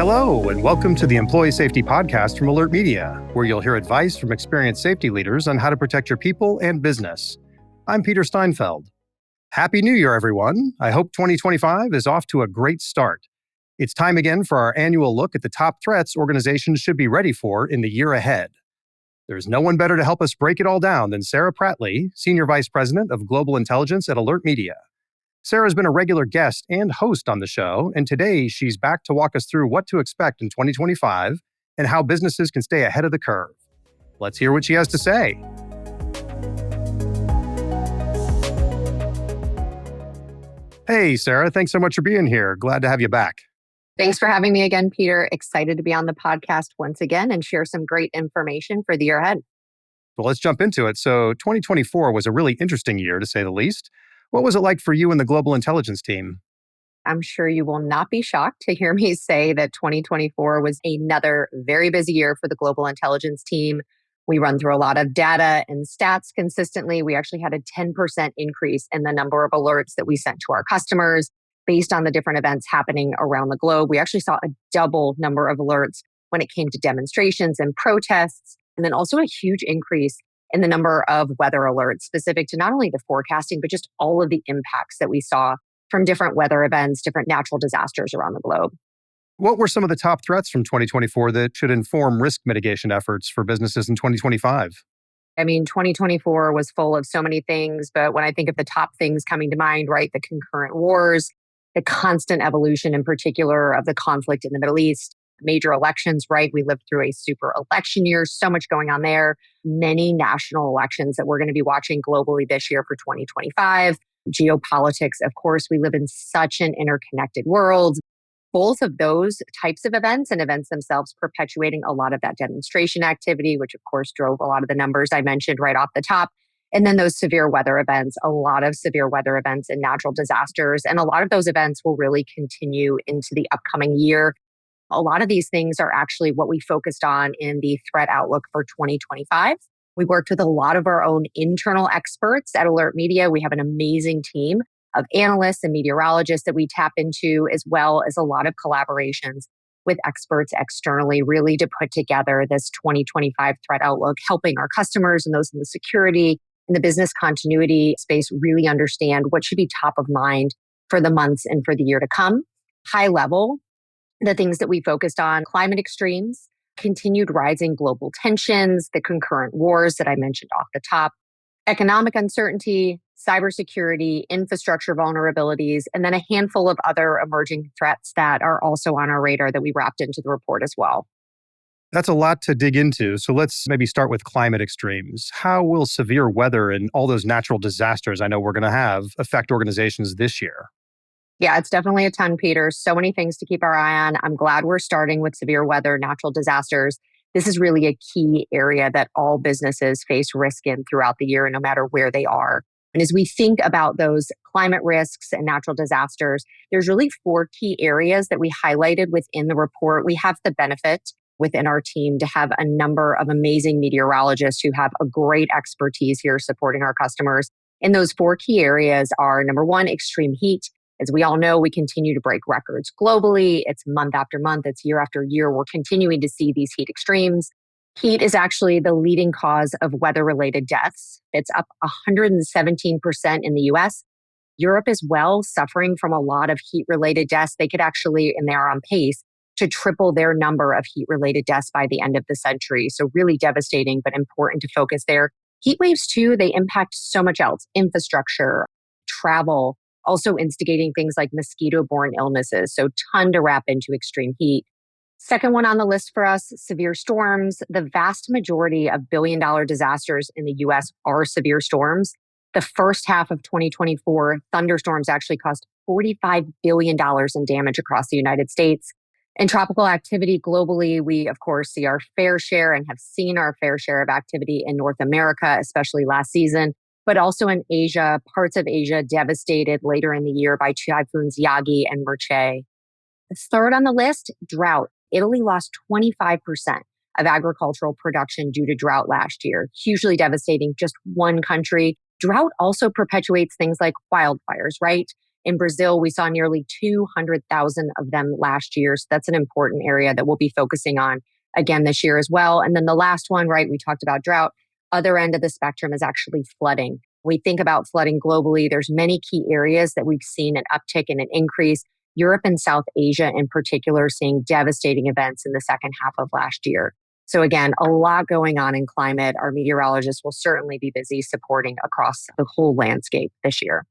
Hello, and welcome to the Employee Safety Podcast from Alert Media, where you'll hear advice from experienced safety leaders on how to protect your people and business. I'm Peter Steinfeld. Happy New Year, everyone. I hope 2025 is off to a great start. It's time again for our annual look at the top threats organizations should be ready for in the year ahead. There's no one better to help us break it all down than Sara Prattley, Senior Vice President of Global Intelligence at Alert Media. Sara's been a regular guest and host on the show, and today she's back to walk us through what to expect in 2025 and how businesses can stay ahead of the curve. Let's hear what she has to say. Hey, Sara, thanks so much for being here. Glad to have you back. Thanks for having me again, Peter. Excited to be on the podcast once again and share some great information for the year ahead. Well, let's jump into it. So 2024 was a really interesting year, to say the least. What was it like for you and the global intelligence team? I'm sure you will not be shocked to hear me say that 2024 was another very busy year for the global intelligence team. We run through a lot of data and stats consistently. We actually had a 10% increase in the number of alerts that we sent to our customers based on the different events happening around the globe. We actually saw a double number of alerts when it came to demonstrations and protests, and then also a huge increase in the number of weather alerts specific to not only the forecasting, but just all of the impacts that we saw from different weather events, different natural disasters around the globe. What were some of the top threats from 2024 that should inform risk mitigation efforts for businesses in 2025? 2024 was full of so many things, but when I think of the top things coming to mind, right, the concurrent wars, the constant evolution in particular of the conflict in the Middle East, major elections, right? We lived through a super election year, so much going on there, many national elections that we're going to be watching globally this year for 2025. Geopolitics, of course, we live in such an interconnected world. Both of those types of events and events themselves perpetuating a lot of that demonstration activity, which of course drove a lot of the numbers I mentioned right off the top. And then those severe weather events, a lot of severe weather events and natural disasters. And a lot of those events will really continue into the upcoming year. A lot of these things are actually what we focused on in the threat outlook for 2025. We worked with a lot of our own internal experts at Alert Media. We have an amazing team of analysts and meteorologists that we tap into, as well as a lot of collaborations with experts externally, really to put together this 2025 threat outlook, helping our customers and those in the security and the business continuity space really understand what should be top of mind for the months and for the year to come. High level, the things that we focused on: climate extremes, continued rising global tensions, the concurrent wars that I mentioned off the top, economic uncertainty, cybersecurity, infrastructure vulnerabilities, and then a handful of other emerging threats that are also on our radar that we wrapped into the report as well. That's a lot to dig into. So let's maybe start with climate extremes. How will severe weather and all those natural disasters I know we're going to have affect organizations this year? Yeah, it's definitely a ton, Peter. So many things to keep our eye on. I'm glad we're starting with severe weather, natural disasters. This is really a key area that all businesses face risk in throughout the year, no matter where they are. And as we think about those climate risks and natural disasters, there's really 4 key areas that we highlighted within the report. We have the benefit within our team to have a number of amazing meteorologists who have a great expertise here supporting our customers. And those 4 key areas are, number 1, extreme heat. As we all know, we continue to break records globally. It's month after month, it's year after year. We're continuing to see these heat extremes. Heat is actually the leading cause of weather-related deaths. It's up 117% in the US. Europe as well, suffering from a lot of heat-related deaths. They could actually, and they are on pace, to triple their number of heat-related deaths by the end of the century. So really devastating, but important to focus there. Heat waves too, they impact so much else: infrastructure, travel, also instigating things like mosquito-borne illnesses. So ton to wrap into extreme heat. Second one on the list for us, severe storms. The vast majority of billion-dollar disasters in the US are severe storms. The first half of 2024, thunderstorms actually cost $45 billion in damage across the United States. In tropical activity globally, we, of course, see our fair share and have seen our fair share of activity in North America, especially last season, but also in Asia, parts of Asia devastated later in the year by typhoons Yagi and Mircea. Third on the list, drought. Italy lost 25% of agricultural production due to drought last year. Hugely devastating, just one country. Drought also perpetuates things like wildfires, right? In Brazil, we saw nearly 200,000 of them last year. So that's an important area that we'll be focusing on again this year as well. And then the last one, right, we talked about drought. Other end of the spectrum is actually flooding. We think about flooding globally. There's many key areas that we've seen an uptick and an increase. Europe and South Asia in particular seeing devastating events in the second half of last year. So again, a lot going on in climate. Our meteorologists will certainly be busy supporting across the whole landscape this year.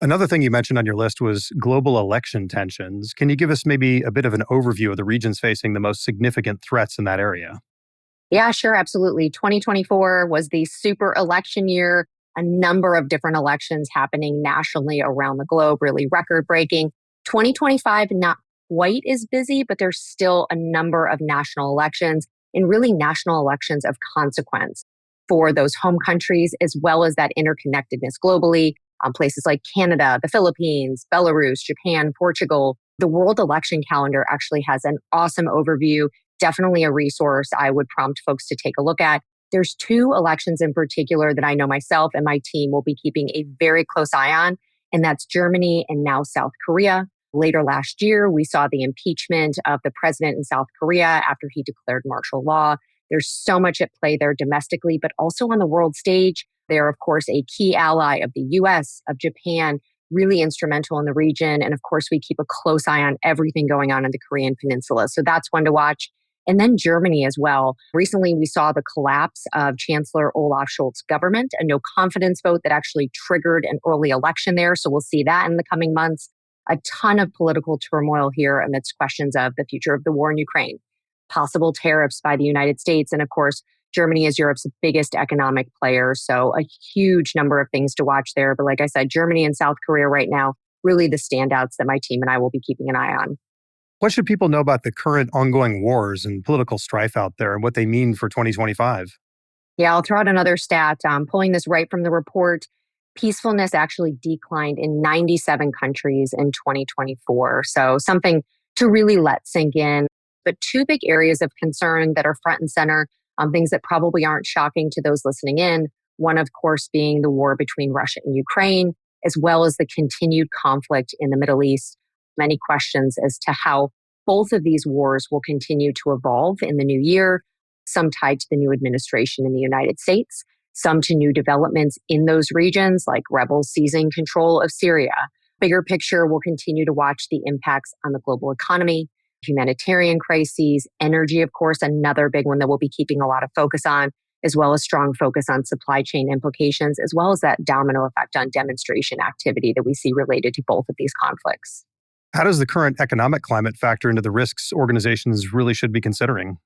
Another thing you mentioned on your list was global election tensions. Can you give us maybe a bit of an overview of the regions facing the most significant threats in that area? Yeah, sure, absolutely. 2024 was the super election year, a number of different elections happening nationally around the globe, really record breaking. 2025, not quite as busy, but there's still a number of national elections and really national elections of consequence for those home countries, as well as that interconnectedness globally. Places like Canada, the Philippines, Belarus, Japan, Portugal. The World Election Calendar actually has an awesome overview. Definitely a resource I would prompt folks to take a look at. There's two elections in particular that I know myself and my team will be keeping a very close eye on, and that's Germany and now South Korea. Later last year, we saw the impeachment of the president in South Korea after he declared martial law. There's so much at play there domestically, but also on the world stage. They are, of course, a key ally of the US, of Japan, really instrumental in the region. And of course, we keep a close eye on everything going on in the Korean Peninsula. So that's one to watch. And then Germany as well. Recently, we saw the collapse of Chancellor Olaf Scholz's government, a no confidence vote that actually triggered an early election there. So we'll see that in the coming months. A ton of political turmoil here amidst questions of the future of the war in Ukraine, possible tariffs by the United States, and of course, Germany is Europe's biggest economic player. So a huge number of things to watch there. But like I said, Germany and South Korea right now, really the standouts that my team and I will be keeping an eye on. What should people know about the current ongoing wars and political strife out there and what they mean for 2025? Yeah, I'll throw out another stat. Pulling this right from the report, peacefulness actually declined in 97 countries in 2024. So something to really let sink in. But two big areas of concern that are front and center, things that probably aren't shocking to those listening in. One, of course, being the war between Russia and Ukraine, as well as the continued conflict in the Middle East. Many questions as to how both of these wars will continue to evolve in the new year, some tied to the new administration in the United States, some to new developments in those regions, like rebels seizing control of Syria. Bigger picture, we'll continue to watch the impacts on the global economy, humanitarian crises, energy, of course, another big one that we'll be keeping a lot of focus on, as well as strong focus on supply chain implications, as well as that domino effect on demonstration activity that we see related to both of these conflicts. How does the current economic climate factor into the risks organizations really should be considering?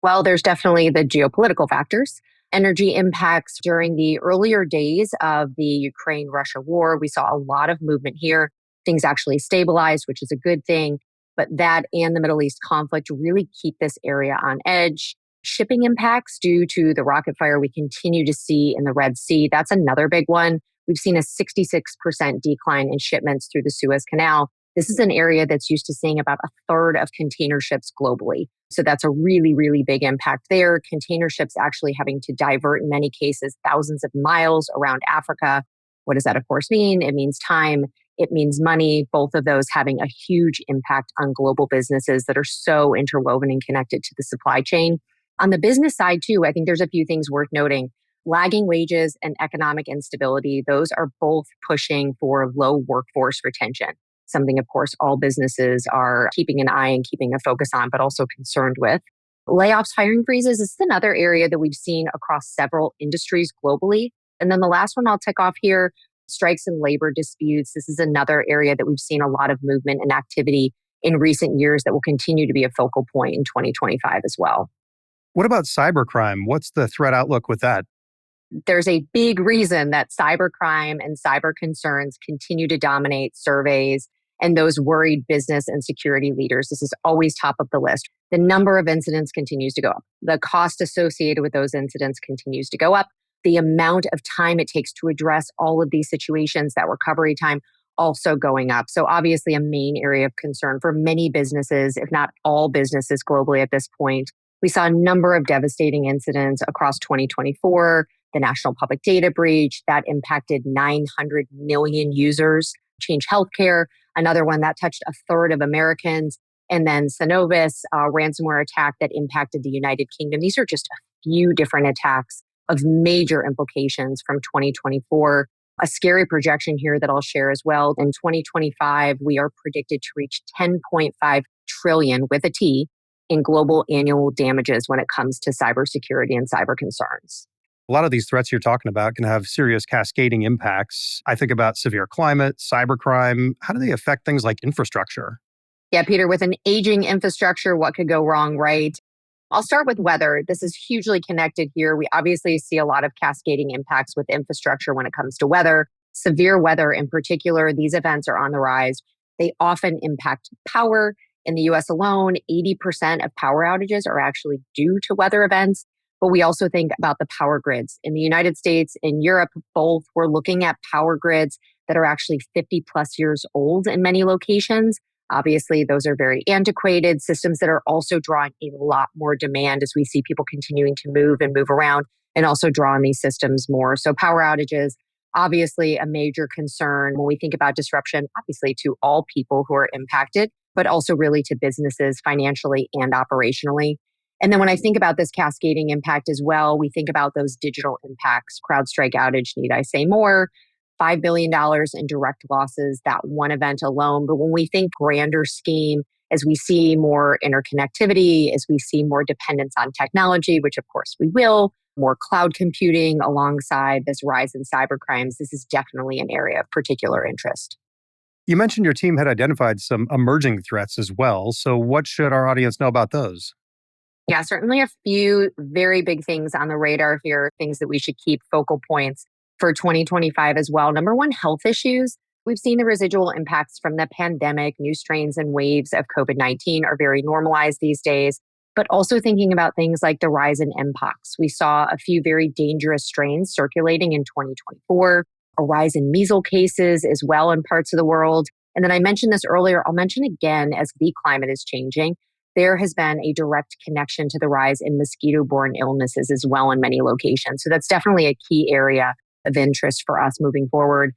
Well, there's definitely the geopolitical factors. Energy impacts during the earlier days of the Ukraine-Russia war. We saw a lot of movement here. Things actually stabilized, which is a good thing. But that and the Middle East conflict really keep this area on edge. Shipping impacts due to the rocket fire we continue to see in the Red Sea. That's another big one. We've seen a 66% decline in shipments through the Suez Canal. This is an area that's used to seeing about a third of container ships globally. So that's a really, really big impact there. Container ships actually having to divert, in many cases, thousands of miles around Africa. What does that, of course, mean? It means time. It means money. Both of those having a huge impact on global businesses that are so interwoven and connected to the supply chain. On the business side, too, I think there's a few things worth noting. Lagging wages and economic instability, those are both pushing for low workforce retention. Something, of course, all businesses are keeping an eye and keeping a focus on, but also concerned with. Layoffs, hiring freezes, this is another area that we've seen across several industries globally. And then the last one I'll tick off here, strikes and labor disputes. This is another area that we've seen a lot of movement and activity in recent years that will continue to be a focal point in 2025 as well. What about cybercrime? What's the threat outlook with that? There's a big reason that cybercrime and cyber concerns continue to dominate surveys and those worried business and security leaders. This is always top of the list. The number of incidents continues to go up. The cost associated with those incidents continues to go up. The amount of time it takes to address all of these situations, that recovery time, also going up. So obviously a main area of concern for many businesses, if not all businesses globally at this point. We saw a number of devastating incidents across 2024. The national public data breach that impacted 900 million users Change Healthcare, another one that touched a third of Americans, and then Synovis, a ransomware attack that impacted the United Kingdom. These are just a few different attacks of major implications from 2024. A scary projection here that I'll share as well. In 2025, we are predicted to reach 10.5 trillion with a T in global annual damages when it comes to cybersecurity and cyber concerns. A lot of these threats you're talking about can have serious cascading impacts. I think about severe climate, cybercrime. How do they affect things like infrastructure? Yeah, Peter, with an aging infrastructure, what could go wrong, right? I'll start with weather. This is hugely connected here. We obviously see a lot of cascading impacts with infrastructure when it comes to weather. Severe weather in particular, these events are on the rise. They often impact power. In the US alone, 80% of power outages are actually due to weather events. But we also think about the power grids. In the United States, in Europe, both, we're looking at power grids that are actually 50 plus years old in many locations. Obviously, those are very antiquated systems that are also drawing a lot more demand as we see people continuing to move and move around and also draw on these systems more. So power outages, obviously a major concern when we think about disruption, obviously to all people who are impacted, but also really to businesses financially and operationally. And then when I think about this cascading impact as well, we think about those digital impacts. CrowdStrike outage, need I say more? $5 billion in direct losses, that one event alone. But when we think grander scheme, as we see more interconnectivity, as we see more dependence on technology, which of course we will, more cloud computing alongside this rise in cyber crimes, this is definitely an area of particular interest. You mentioned your team had identified some emerging threats as well. So what should our audience know about those? Yeah, certainly a few very big things on the radar here, things that we should keep focal points for 2025 as well. Number one, health issues. We've seen the residual impacts from the pandemic. New strains and waves of COVID-19 are very normalized these days, but also thinking about things like the rise in mpox. We saw a few very dangerous strains circulating in 2024, a rise in measles cases as well in parts of the world. And then I mentioned this earlier, I'll mention again as the climate is changing. There has been a direct connection to the rise in mosquito-borne illnesses as well in many locations. So that's definitely a key area of interest for us moving forward.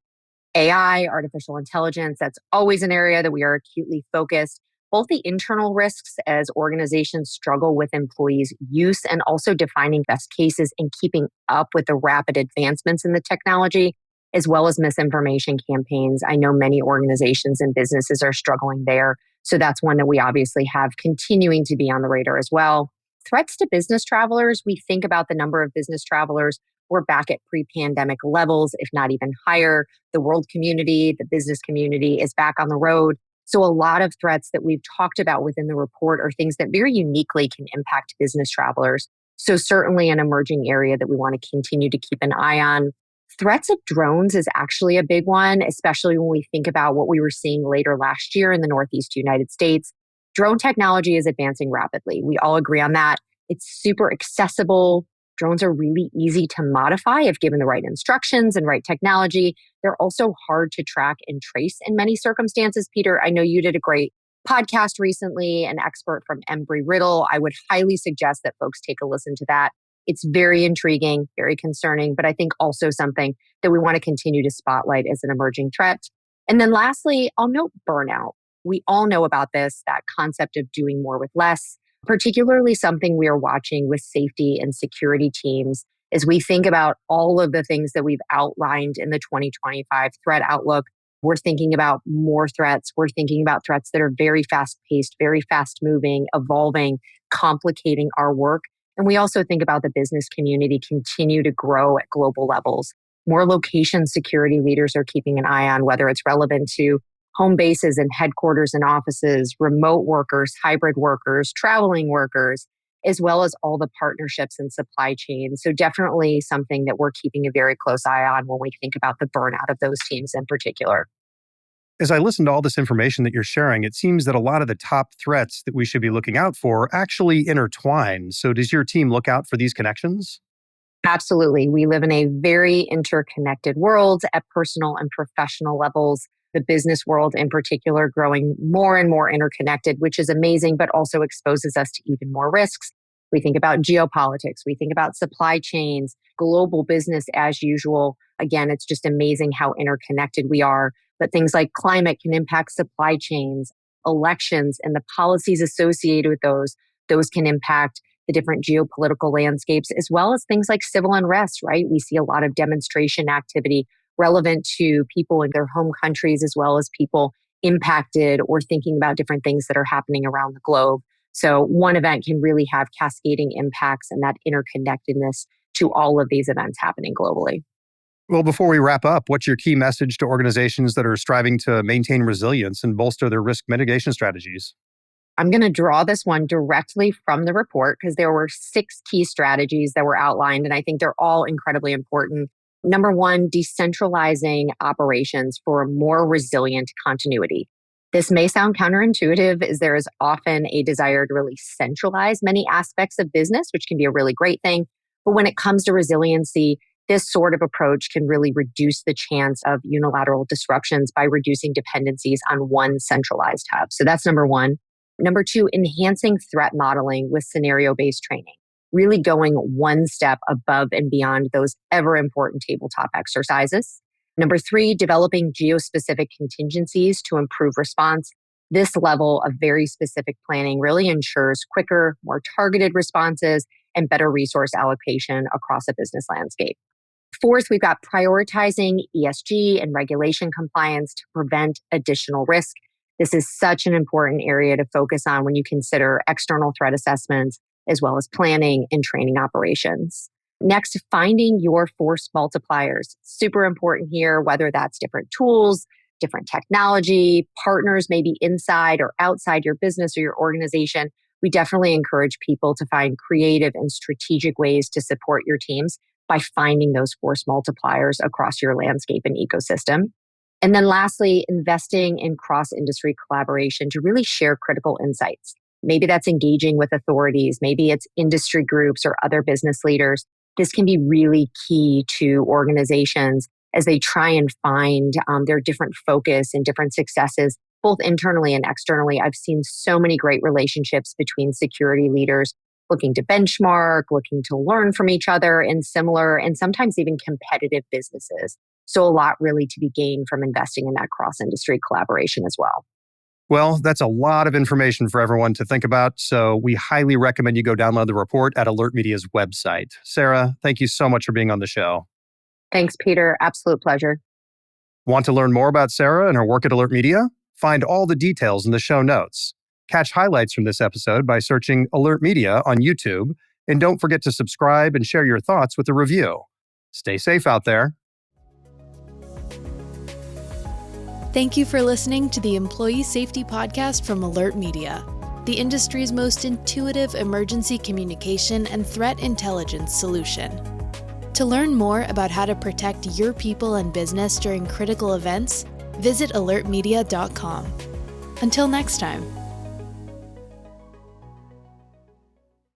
AI, artificial intelligence, that's always an area that we are acutely focused. Both the internal risks as organizations struggle with employees' use and also defining best cases and keeping up with the rapid advancements in the technology, as well as misinformation campaigns. I know many organizations and businesses are struggling there. So that's one that we obviously have continuing to be on the radar as well. Threats to business travelers, we think about the number of business travelers. We're back at pre-pandemic levels, if not even higher. The world community, the business community is back on the road. So a lot of threats that we've talked about within the report are things that very uniquely can impact business travelers. So certainly an emerging area that we want to continue to keep an eye on. Threats of drones is actually a big one, especially when we think about what we were seeing later last year in the Northeast United States. Drone technology is advancing rapidly. We all agree on that. It's super accessible. Drones are really easy to modify if given the right instructions and right technology. They're also hard to track and trace in many circumstances. Peter, I know you did a great podcast recently, an expert from Embry-Riddle. I would highly suggest that folks take a listen to that. It's very intriguing, very concerning, but I think also something that we want to continue to spotlight as an emerging threat. And then lastly, I'll note burnout. We all know about this, that concept of doing more with less, particularly something we are watching with safety and security teams as we think about all of the things that we've outlined in the 2025 threat outlook. We're thinking about more threats. We're thinking about threats that are very fast paced, very fast moving, evolving, complicating our work. And we also think about the business community continue to grow at global levels. More location security leaders are keeping an eye on whether it's relevant to home bases and headquarters and offices, remote workers, hybrid workers, traveling workers, as well as all the partnerships and supply chains. So definitely something that we're keeping a very close eye on when we think about the burnout of those teams in particular. As I listen to all this information that you're sharing, it seems that a lot of the top threats that we should be looking out for actually intertwine. So does your team look out for these connections? Absolutely. We live in a very interconnected world at personal and professional levels. The business world in particular growing more and more interconnected, which is amazing, but also exposes us to even more risks. We think about geopolitics. We think about supply chains, global business as usual. Again, it's just amazing how interconnected we are. but things like climate can impact supply chains, elections, and the policies associated with those can impact the different geopolitical landscapes, as well as things like civil unrest, right? We see a lot of demonstration activity relevant to people in their home countries, as well as people impacted or thinking about different things that are happening around the globe. So one event can really have cascading impacts and that interconnectedness to all of these events happening globally. Well, before we wrap up, what's your key message to organizations that are striving to maintain resilience and bolster their risk mitigation strategies? I'm going to draw this one directly from the report because there were 6 key strategies that were outlined, and I think they're all incredibly important. Number 1, decentralizing operations for a more resilient continuity. This may sound counterintuitive as there is often a desire to really centralize many aspects of business, which can be a really great thing. But when it comes to resiliency, this sort of approach can really reduce the chance of unilateral disruptions by reducing dependencies on one centralized hub. So that's number 1. Number 2, enhancing threat modeling with scenario-based training, really going one step above and beyond those ever important tabletop exercises. Number 3, developing geospecific contingencies to improve response. This level of very specific planning really ensures quicker, more targeted responses and better resource allocation across a business landscape. 4th, we've got prioritizing ESG and regulation compliance to prevent additional risk. This is such an important area to focus on when you consider external threat assessments, as well as planning and training operations. Next, finding your force multipliers. Super important here, whether that's different tools, different technology, partners maybe inside or outside your business or your organization. We definitely encourage people to find creative and strategic ways to support your teams by finding those force multipliers across your landscape and ecosystem. And then lastly, investing in cross-industry collaboration to really share critical insights. Maybe that's engaging with authorities, maybe it's industry groups or other business leaders. This can be really key to organizations as they try and find their different focus and different successes, both internally and externally. I've seen so many great relationships between security leaders looking to benchmark, looking to learn from each other in similar and sometimes even competitive businesses. So a lot really to be gained from investing in that cross-industry collaboration as well. Well, that's a lot of information for everyone to think about, so we highly recommend you go download the report at Alert Media's website. Sara, thank you so much for being on the show. Thanks, Peter. Absolute pleasure. Want to learn more about Sara and her work at Alert Media? Find all the details in the show notes. Catch highlights from this episode by searching Alert Media on YouTube, and don't forget to subscribe and share your thoughts with a review. Stay safe out there. Thank you for listening to the Employee Safety Podcast from Alert Media, the industry's most intuitive emergency communication and threat intelligence solution. To learn more about how to protect your people and business during critical events, visit alertmedia.com. Until next time.